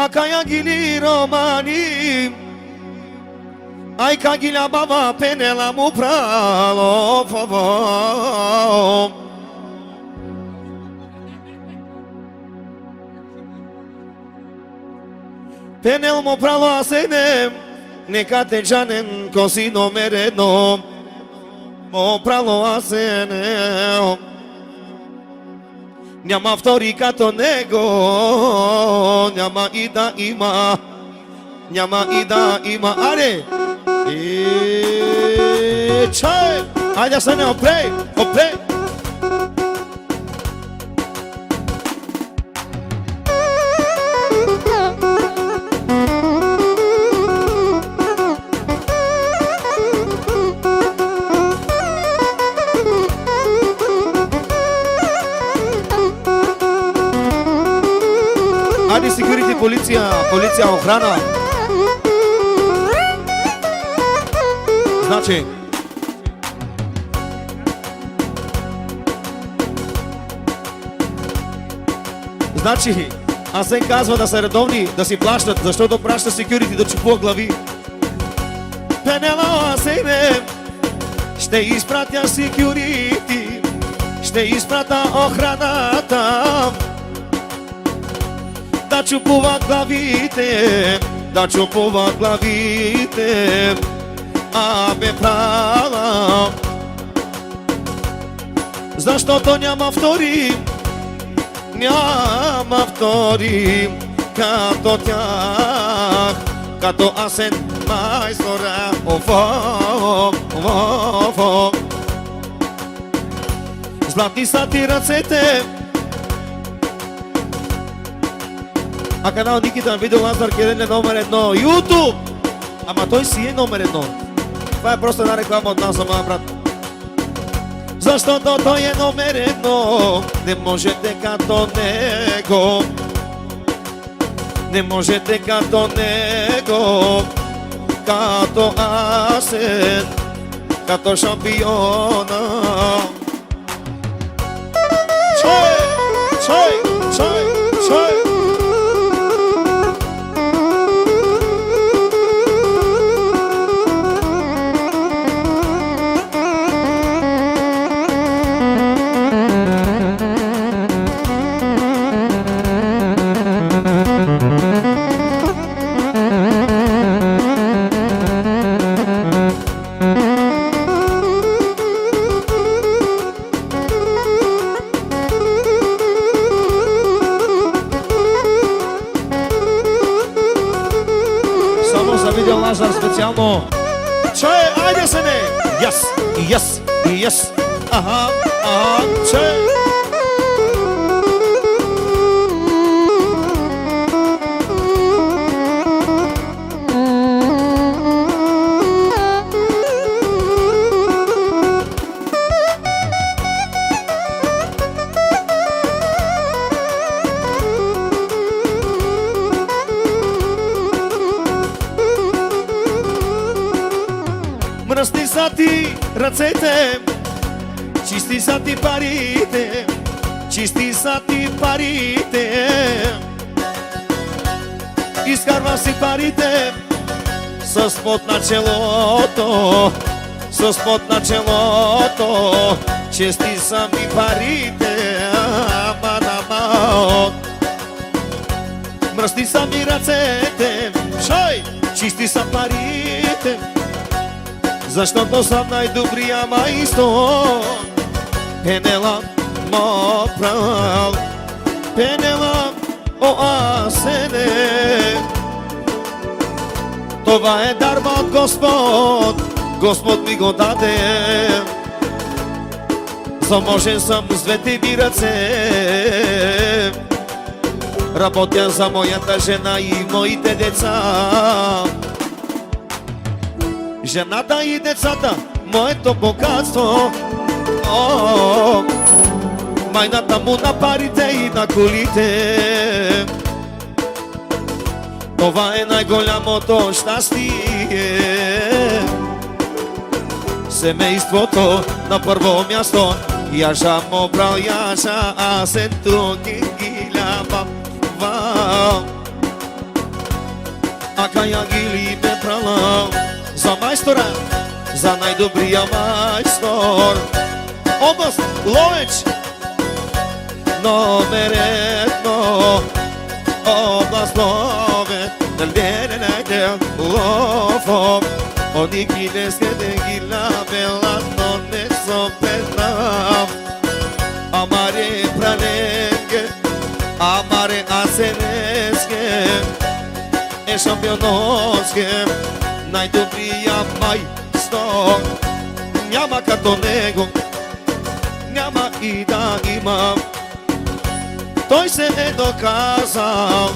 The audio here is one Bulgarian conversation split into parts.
Ακая γυλί Ρωμανή Αι καγίλα μπαβά πενέλα μου πράλο φοβό Πενέλ μου πράλο ασένε Νεκάτε τζάνεν κοσίνο μερένο Μου πράλο ασένε Няма втори като него, няма и да има, няма и да има. Аре! Чай! Айде се не оплей, оплей! Айде секюрити, полиция, полиция, охрана. Значи Асен казва да са редовни, да си плащат, защото праща секюрити да чупува глави. Пенела Асене, ще изпратя секюрити, ще изпратя охраната. Да чупува главите, да чупува главите, абе права. Защото няма втори, няма втори като тях, като Асен майстора. Златни са ти ръцете. А канал Никита Видео Лазар Керен е номер 1. Ютуб! Ама той си е номер 1. Това е просто една реклама от нас, ама брат. Защото той е номер 1. Не можете като него. Не можете като него. Като Асен. Като шампиона. Чой! Чой! Чой! Чой! Видео Лазар специално. Чай, айде се не! Яс, яс, яс. Аха, чай. Мръсни са ти ръцете, чисти са ти парите, чисти са ти парите. Изкарва си парите с пот на челото, с пот на челото. Чисти са ми парите, мръсни са ми ръцете, шай, чисти са парите. Защото съм най-добрия майстор. Пенела мо прал, Пенела о Асене. Това е дар от Господ, Господ ми го даде. Заможен съм с двете ми ръце. Работя за моята жена и моите деца. Жената и децата, моето богатство. Майната му на парите и на колите. Това е най-голямото щастие. Семейството на първо място. Яжа му брал, яжа Асен, други гилява. Макаја гили ме прала за мајстора, за најдобрија мајстор. Област Ловеч, номер едно. Област Ловеч, нелвене лофо. Они кинеске де гила бела, но не сопетна. Амаре праненге, амаре асенеске, е шампионоске, најдобрија мајстор. Няма като него, няма и да има. Тој се е доказал,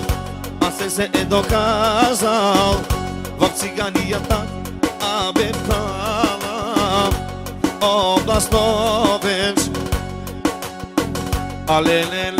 а се е доказал во циганијата, а бе пала. Област Ловеч, алеле